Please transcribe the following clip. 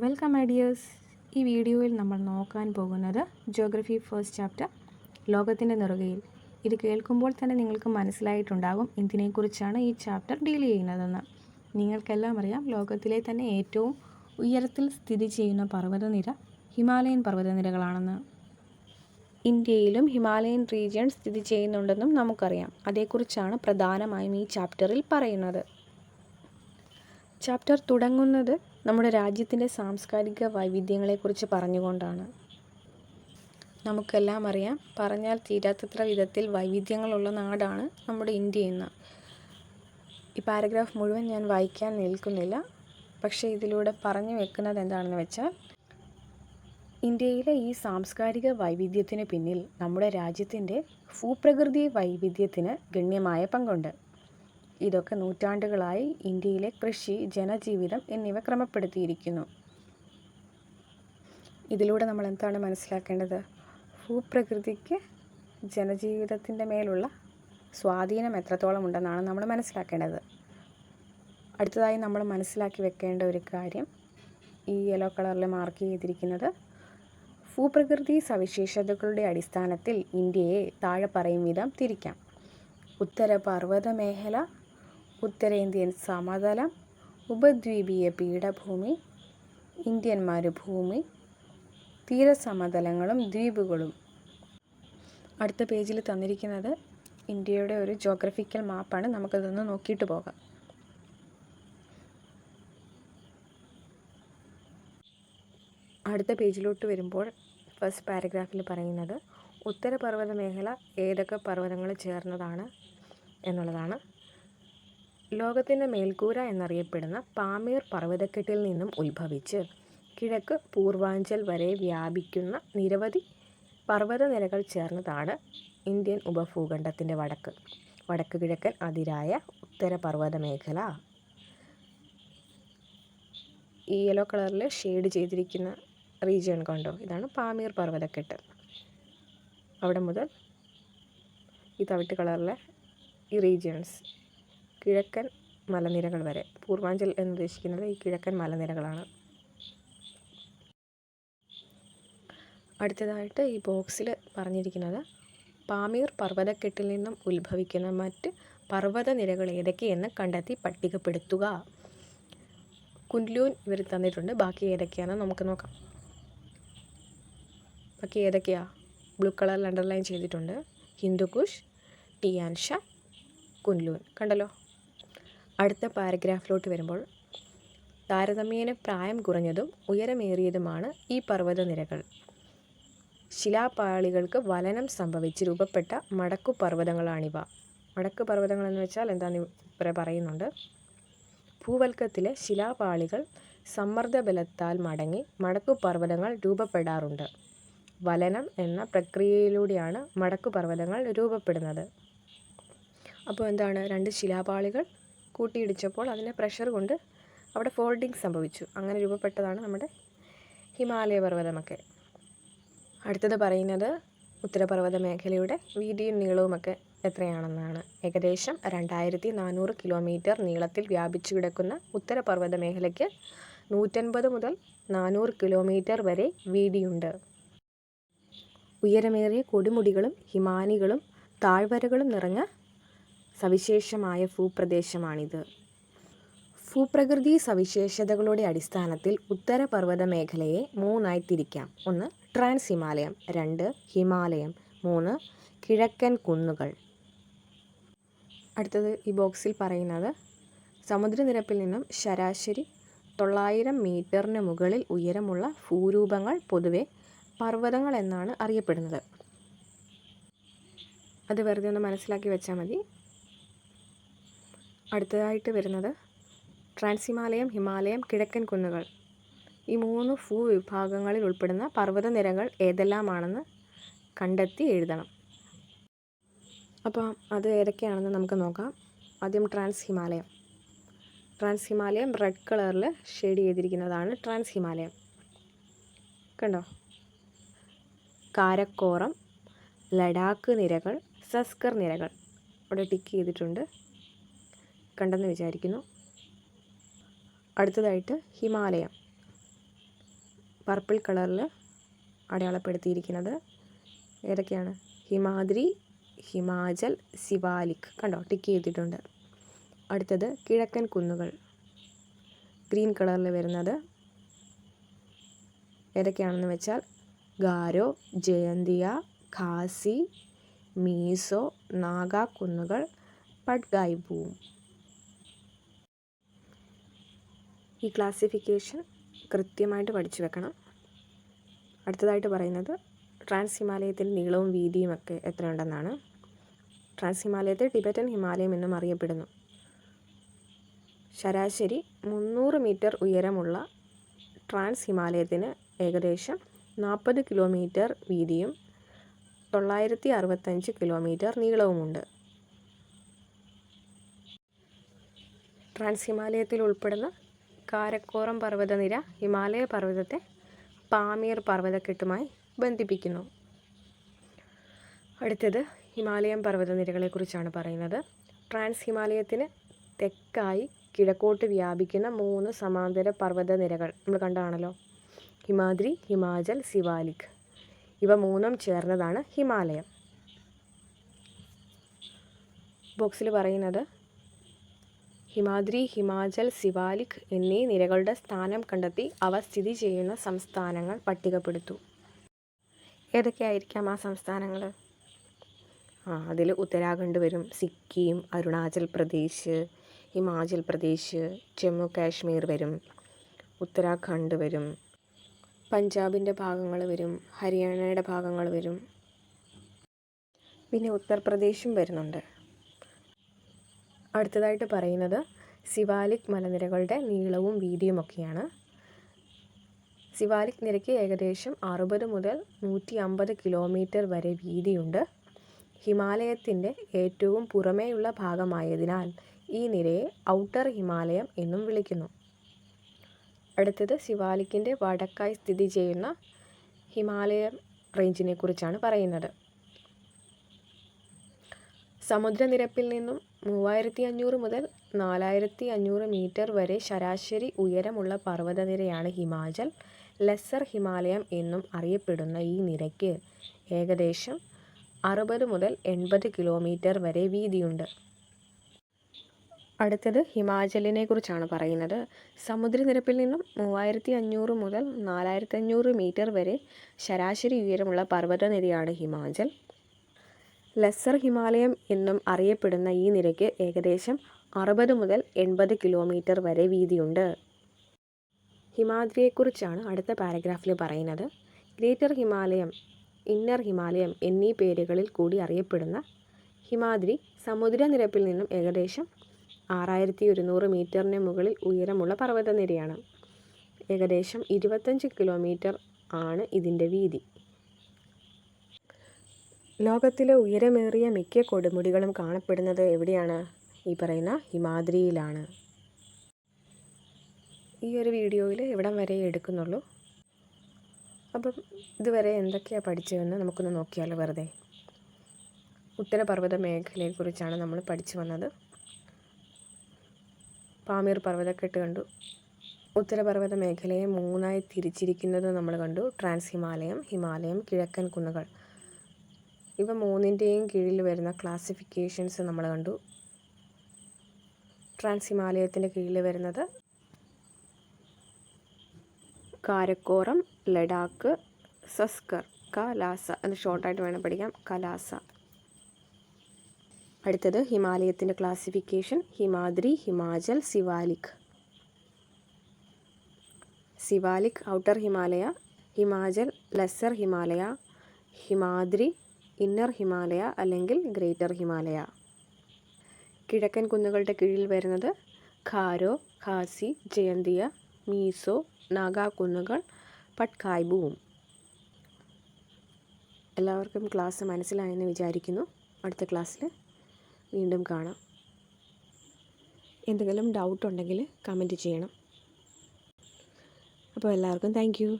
Welcome ഐഡിയേഴ്സ്. ഈ വീഡിയോയിൽ നമ്മൾ നോക്കാൻ പോകുന്നത് ജിയോഗ്രഫി ഫസ്റ്റ് ചാപ്റ്റർ ലോകത്തിൻ്റെ നെറുകയിൽ. ഇത് കേൾക്കുമ്പോൾ തന്നെ നിങ്ങൾക്ക് മനസ്സിലായിട്ടുണ്ടാകും എന്തിനെക്കുറിച്ചാണ് ഈ ചാപ്റ്റർ ഡീൽ ചെയ്യുന്നതെന്ന്. നിങ്ങൾക്കെല്ലാം അറിയാം, ലോകത്തിലെ തന്നെ ഏറ്റവും ഉയരത്തിൽ സ്ഥിതി ചെയ്യുന്ന പർവ്വതനിര ഹിമാലയൻ പർവ്വതനിരകളാണെന്ന്. ഇന്ത്യയിലും ഹിമാലയൻ റീജിയൻ സ്ഥിതി ചെയ്യുന്നുണ്ടെന്നും നമുക്കറിയാം. അതേക്കുറിച്ചാണ് പ്രധാനമായും ഈ ചാപ്റ്ററിൽ പറയുന്നത്. ചാപ്റ്റർ തുടങ്ങുന്നത് നമ്മുടെ രാജ്യത്തിൻ്റെ സാംസ്കാരിക വൈവിധ്യങ്ങളെക്കുറിച്ച് പറഞ്ഞുകൊണ്ടാണ്. നമുക്കെല്ലാം അറിയാം, പറഞ്ഞാൽ തീരാത്തത്ര വിധത്തിൽ വൈവിധ്യങ്ങളുള്ള നാടാണ് നമ്മുടെ ഇന്ത്യ എന്ന്. ഈ പാരഗ്രാഫ് മുഴുവൻ ഞാൻ വായിക്കാൻ നിൽക്കുന്നില്ല, പക്ഷേ ഇതിലൂടെ പറഞ്ഞു വെക്കുന്നത് എന്താണെന്ന് വെച്ചാൽ, ഇന്ത്യയിലെ ഈ സാംസ്കാരിക വൈവിധ്യത്തിന് പിന്നിൽ നമ്മുടെ രാജ്യത്തിൻ്റെ ഭൂപ്രകൃതി വൈവിധ്യത്തിന് ഗണ്യമായ പങ്കുണ്ട്. ഇതൊക്കെ നൂറ്റാണ്ടുകളായി ഇന്ത്യയിലെ കൃഷി, ജനജീവിതം എന്നിവ ക്രമപ്പെടുത്തിയിരിക്കുന്നു. ഇതിലൂടെ നമ്മൾ എന്താണ് മനസ്സിലാക്കേണ്ടത്? ഭൂപ്രകൃതിക്ക് ജനജീവിതത്തിൻ്റെ മേലുള്ള സ്വാധീനം എത്രത്തോളം ഉണ്ടെന്നാണ് നമ്മൾ മനസ്സിലാക്കേണ്ടത്. അടുത്തതായി നമ്മൾ മനസ്സിലാക്കി വെക്കേണ്ട ഒരു കാര്യം, ഈ യെല്ലോ കളറിൽ മാർക്ക് ചെയ്തിരിക്കുന്നത്, ഭൂപ്രകൃതി സവിശേഷതകളുടെ അടിസ്ഥാനത്തിൽ ഇന്ത്യയെ താഴെ പറയും വിധം തിരിക്കാം. ഉത്തര പർവ്വത മേഖല, ഉത്തരേന്ത്യൻ സമതലം, ഉപദ്വീപീയ പീഠഭൂമി, ഇന്ത്യൻ മരുഭൂമി, തീരസമതലങ്ങളും ദ്വീപുകളും. അടുത്ത പേജിൽ തന്നിരിക്കുന്നത് ഇന്ത്യയുടെ ഒരു ജോഗ്രഫിക്കൽ മാപ്പാണ്. നമുക്കതൊന്ന് നോക്കിയിട്ട് പോകാം. അടുത്ത പേജിലോട്ട് വരുമ്പോൾ ഫസ്റ്റ് പാരഗ്രാഫിൽ പറയുന്നത് ഉത്തരപർവ്വത മേഖല ഏതൊക്കെ പർവ്വതങ്ങൾ ചേർന്നതാണ് എന്നുള്ളതാണ്. ലോകത്തിൻ്റെ മേൽക്കൂര എന്നറിയപ്പെടുന്ന പാമീർ പർവ്വതക്കെട്ടിൽ നിന്നും ഉത്ഭവിച്ച് കിഴക്ക് പൂർവാഞ്ചൽ വരെ വ്യാപിക്കുന്ന നിരവധി പർവ്വതനിരകൾ ചേർന്നതാണ് ഇന്ത്യൻ ഉപഭൂഖണ്ഡത്തിൻ്റെ വടക്ക് കിഴക്കൻ അതിരായ ഉത്തരപർവ്വത മേഖല. ഈ യെല്ലോ കളറിൽ ഷെയ്ഡ് ചെയ്തിരിക്കുന്ന റീജിയൺ കണ്ടോ, ഇതാണ് പാമീർ പർവ്വതക്കെട്ട്. അവിടെ മുതൽ ഈ തവിട്ട് കളറിലെ ഈ റീജിയൺസ് കിഴക്കൻ മലനിരകൾ വരെ. പൂർവാഞ്ചൽ എന്നുദ്ദേശിക്കുന്നത് ഈ കിഴക്കൻ മലനിരകളാണ്. അടുത്തതായിട്ട് ഈ ബോക്സിൽ പറഞ്ഞിരിക്കുന്നത് പാമീർ പർവ്വതക്കെട്ടിൽ നിന്നും ഉത്ഭവിക്കുന്ന മറ്റ് പർവ്വതനിരകൾ ഏതൊക്കെയെന്ന് കണ്ടെത്തി പട്ടികപ്പെടുത്തുക. കുൻലൂൻ ഇവർ തന്നിട്ടുണ്ട്. ബാക്കി ഏതൊക്കെയാണെന്ന് നമുക്ക് നോക്കാം. ബാക്കി ഏതൊക്കെയാ? ബ്ലൂ കളറിൽ അണ്ടർലൈൻ ചെയ്തിട്ടുണ്ട്. ഹിന്ദുക്കുഷ്, ടിയാൻ ഷാൻ, കുൻലൂൻ. കണ്ടല്ലോ. അടുത്ത പാരഗ്രാഫിലോട്ട് വരുമ്പോൾ, താരതമ്യേന പ്രായം കുറഞ്ഞതും ഉയരമേറിയതുമാണ് ഈ പർവ്വതനിരകൾ. ശിലാപാളികൾക്ക് വലനം സംഭവിച്ച് രൂപപ്പെട്ട മടക്കു പർവ്വതങ്ങളാണിവ. മടക്ക് പർവ്വതങ്ങൾ എന്ന് വെച്ചാൽ എന്താണെന്ന് ഇവിടെ പറയുന്നുണ്ട്. ഭൂവൽക്കത്തിലെ ശിലാപാളികൾ സമ്മർദ്ദബലത്താൽ മടങ്ങി മടക്കു പർവ്വതങ്ങൾ രൂപപ്പെടാറുണ്ട്. വലനം എന്ന പ്രക്രിയയിലൂടെയാണ് മടക്കു പർവ്വതങ്ങൾ രൂപപ്പെടുന്നത്. അപ്പോൾ എന്താണ്, രണ്ട് ശിലാപാളികൾ കൂട്ടിയിടിച്ചപ്പോൾ അതിൻ്റെ പ്രഷർ കൊണ്ട് അവിടെ ഫോൾഡിങ് സംഭവിച്ചു. അങ്ങനെ രൂപപ്പെട്ടതാണ് നമ്മുടെ ഹിമാലയ പർവ്വതമൊക്കെ. അടുത്തത് പറയുന്നത് ഉത്തരപർവ്വത മേഖലയുടെ വീതിയും നീളവുമൊക്കെ എത്രയാണെന്നാണ്. ഏകദേശം 2400 കിലോമീറ്റർ നീളത്തിൽ വ്യാപിച്ചു കിടക്കുന്ന ഉത്തരപർവ്വത മേഖലയ്ക്ക് 150 മുതൽ 400 കിലോമീറ്റർ വരെ വീതിയുണ്ട്. ഉയരമേറിയ കൊടുമുടികളും ഹിമാനികളും താഴ്വരകളും നിറഞ്ഞ സവിശേഷമായ ഭൂപ്രദേശമാണിത്. ഭൂപ്രകൃതി സവിശേഷതകളുടെ അടിസ്ഥാനത്തിൽ ഉത്തരപർവ്വത മേഖലയെ 3ആയി തിരിക്കാം. 1 ട്രാൻസ് ഹിമാലയം, 2 ഹിമാലയം, 3 കിഴക്കൻ കുന്നുകൾ. അടുത്തത് ഈ ബോക്സിൽ പറയുന്നത്, സമുദ്രനിരപ്പിൽ നിന്നും ശരാശരി 900 മീറ്ററിന് മുകളിൽ ഉയരമുള്ള ഭൂരൂപങ്ങൾ പൊതുവെ പർവ്വതങ്ങൾ എന്നാണ് അറിയപ്പെടുന്നത്. അത് വെറുതെ ഒന്ന് മനസ്സിലാക്കി വെച്ചാൽ മതി. അടുത്തതായിട്ട് വരുന്നത് ട്രാൻസ് ഹിമാലയം, ഹിമാലയം, കിഴക്കൻ കുന്നുകൾ. ഈ 3 ഭൂവിഭാഗങ്ങളിൽ ഉൾപ്പെടുന്ന പർവ്വതനിരകൾ ഏതെല്ലാമാണെന്ന് കണ്ടെത്തി എഴുതണം. അപ്പോൾ അത് ഏതൊക്കെയാണെന്ന് നമുക്ക് നോക്കാം. ആദ്യം ട്രാൻസ് ഹിമാലയം. ട്രാൻസ് ഹിമാലയം റെഡ് കളറിൽ ഷെയ്ഡ് ചെയ്തിരിക്കുന്നതാണ് ട്രാൻസ് ഹിമാലയം. കണ്ടോ? കാരക്കോറം, ലഡാക്ക് നിരകൾ, സസ്കർ നിരകൾ ഇവിടെ ടിക്ക് ചെയ്തിട്ടുണ്ട്. കണ്ടെന്ന് വിചാരിക്കുന്നു. അടുത്തതായിട്ട് ഹിമാലയം. പർപ്പിൾ കളറിൽ അടയാളപ്പെടുത്തിയിരിക്കുന്നത് ഏതൊക്കെയാണ്? ഹിമാദ്രി, ഹിമാചൽ, സിവാലിക്. കണ്ടോ, ടിക്ക് ചെയ്തിട്ടുണ്ട്. അടുത്തത് കിഴക്കൻ കുന്നുകൾ, ഗ്രീൻ കളറിൽ വരുന്നത് ഏതൊക്കെയാണെന്ന് വെച്ചാൽ ഗാരോ, ജയന്തിയ, ഖാസി, മീസോ, നാഗ കുന്നുകൾ, പട്കായ്ബൂം. ഈ ക്ലാസിഫിക്കേഷൻ കൃത്യമായിട്ട് പഠിച്ചു വെക്കണം. അടുത്തതായിട്ട് പറയുന്നത് ട്രാൻസ് ഹിമാലയത്തിൻ്റെ നീളവും വീതിയും ഒക്കെ എത്രയുണ്ടെന്നാണ്. ട്രാൻസ് ഹിമാലയത്തെ ടിബറ്റൻ ഹിമാലയം എന്നും അറിയപ്പെടുന്നു. ശരാശരി 300 മീറ്റർ ഉയരമുള്ള ട്രാൻസ് ഹിമാലയത്തിന് ഏകദേശം 40 കിലോമീറ്റർ വീതിയും 965 കിലോമീറ്റർ നീളവുമുണ്ട്. ട്രാൻസ് ഹിമാലയത്തിൽ ഉൾപ്പെടുന്ന കാരക്കോറം പർവ്വതനിര ഹിമാലയ പർവ്വതത്തെ പാമീർ പർവ്വതക്കെട്ടുമായി ബന്ധിപ്പിക്കുന്നു. അടുത്തത് ഹിമാലയൻ പർവ്വതനിരകളെക്കുറിച്ചാണ് പറയുന്നത്. ട്രാൻസ് ഹിമാലയത്തിന് തെക്കായി കിഴക്കോട്ട് വ്യാപിക്കുന്ന 3 സമാന്തര പർവ്വതനിരകൾ നമ്മൾ കണ്ടതാണല്ലോ. ഹിമാദ്രി, ഹിമാചൽ, സിവാലിക്. ഇവ മൂന്നും ചേർന്നതാണ് ഹിമാലയം. ബോക്സിൽ പറയുന്നത് ഹിമാദ്രി, ഹിമാചൽ, സിവാലിക് എന്നീ നിരകളുടെ സ്ഥാനം കണ്ടെത്തി അവ സ്ഥിതി ചെയ്യുന്ന സംസ്ഥാനങ്ങൾ പട്ടികപ്പെടുത്തു. ഏതൊക്കെയായിരിക്കാം ആ സംസ്ഥാനങ്ങൾ? അതിൽ ഉത്തരാഖണ്ഡ് വരും, സിക്കിം, അരുണാചൽ പ്രദേശ്, ഹിമാചൽ പ്രദേശ്, ജമ്മു കാശ്മീർ വരും, ഉത്തരാഖണ്ഡ് വരും, പഞ്ചാബിൻ്റെ ഭാഗങ്ങൾ വരും, ഹരിയാനയുടെ ഭാഗങ്ങൾ വരും, പിന്നെ ഉത്തർപ്രദേശും വരുന്നുണ്ട്. അടുത്തതായിട്ട് പറയുന്നത് സിവാലിക് മലനിരകളുടെ നീളവും വീതിയുമൊക്കെയാണ്. സിവാലിക് നിരയ്ക്ക് ഏകദേശം 60 മുതൽ 150 കിലോമീറ്റർ വരെ വീതിയുണ്ട്. ഹിമാലയത്തിൻ്റെ ഏറ്റവും പുറമേയുള്ള ഭാഗമായതിനാൽ ഈ നിരയെ ഔട്ടർ ഹിമാലയം എന്നും വിളിക്കുന്നു. അടുത്തത് സിവാലിക്കിൻ്റെ വടക്കായി സ്ഥിതി ചെയ്യുന്ന ഹിമാലയൻ റേഞ്ചിനെ കുറിച്ചാണ് പറയുന്നത്. സമുദ്രനിരപ്പിൽ നിന്നും 3500 മുതൽ 4500 മീറ്റർ വരെ ശരാശരി ഉയരമുള്ള പർവ്വതനിരയാണ് ഹിമാചൽ. ലെസ്സർ ഹിമാലയം എന്നും അറിയപ്പെടുന്ന ഈ നിരയ്ക്ക് ഏകദേശം 60 മുതൽ 80 കിലോമീറ്റർ വരെ വീതിയുണ്ട്. അടുത്തത് ഹിമാചലിനെ കുറിച്ചാണ് പറയുന്നത്. സമുദ്രനിരപ്പിൽ നിന്നും 3500 മുതൽ 4500 മീറ്റർ വരെ ശരാശരി ഉയരമുള്ള പർവ്വതനിരയാണ് ഹിമാചൽ. ലെസ്സർ ഹിമാലയം എന്നും അറിയപ്പെടുന്ന ഈ നിരയ്ക്ക് ഏകദേശം 60 മുതൽ 80 കിലോമീറ്റർ വരെ വീതിയുണ്ട്. ഹിമാദ്രിയെക്കുറിച്ചാണ് അടുത്ത പാരഗ്രാഫിൽ പറയുന്നത്. ഗ്രേറ്റർ ഹിമാലയം, ഇന്നർ ഹിമാലയം എന്നീ പേരുകളിൽ കൂടി അറിയപ്പെടുന്ന ഹിമാദ്രി സമുദ്രനിരപ്പിൽ നിന്നും ഏകദേശം 6100 മീറ്ററിന് മുകളിൽ ഉയരമുള്ള പർവ്വതനിരയാണ്. ഏകദേശം 25 കിലോമീറ്റർ ആണ് ഇതിൻ്റെ വീതി. ലോകത്തിലെ ഉയരമേറിയ മിക്ക കൊടുമുടികളും കാണപ്പെടുന്നത് എവിടെയാണ്? ഈ പറയുന്ന ഹിമാദ്രിയിലാണ്. ഈ ഒരു വീഡിയോയിൽ ഇവിടം വരെ എടുക്കുന്നുള്ളൂ. അപ്പം ഇതുവരെ എന്തൊക്കെയാണ് പഠിച്ചതെന്ന് നമുക്കൊന്ന് നോക്കിയാലോ വെറുതെ. ഉത്തരപർവ്വത മേഖലയെക്കുറിച്ചാണ് നമ്മൾ പഠിച്ചു വന്നത്. പാമീർ പർവ്വതക്കെട്ട് കണ്ടു. ഉത്തരപർവ്വത മേഖലയെ 3ആയി തിരിച്ചിരിക്കുന്നത് നമ്മൾ കണ്ടു. ട്രാൻസ് ഹിമാലയം, ഹിമാലയം, കിഴക്കൻ കുന്നുകൾ. ഇവ 3ൻ്റെയും കീഴിൽ വരുന്ന ക്ലാസിഫിക്കേഷൻസ് നമ്മൾ കണ്ടു. ട്രാൻസ് ഹിമാലയത്തിൻ്റെ കീഴിൽ വരുന്നത് കാരക്കോറം, ലഡാക്ക്, സസ്കർ, ലാസ എന്ന് ഷോർട്ടായിട്ട് വേണം പഠിക്കാം, കലാസ. അടുത്തത് ഹിമാലയത്തിൻ്റെ classification Himadri, Himachal, Siwalik. Siwalik outer Himalaya, Himachal lesser Himalaya, Himadri inner Himalaya അല്ലെങ്കിൽ ഗ്രേറ്റർ ഹിമാലയ. കിഴക്കൻ കുന്നുകളുടെ കീഴിൽ വരുന്നത് ഖാരോ, ഖാസി, ജയന്തിയ, മീസോ, നാഗ കുന്നുകൾ, പട്കായ്ബൂം. എല്ലാവർക്കും ക്ലാസ് മനസ്സിലായെന്ന് വിചാരിക്കുന്നു. അടുത്ത ക്ലാസ്സിൽ വീണ്ടും കാണാം. എന്തെങ്കിലും ഡൗട്ട് ഉണ്ടെങ്കിൽ കമൻറ്റ് ചെയ്യണം. അപ്പോൾ എല്ലാവർക്കും താങ്ക് യു.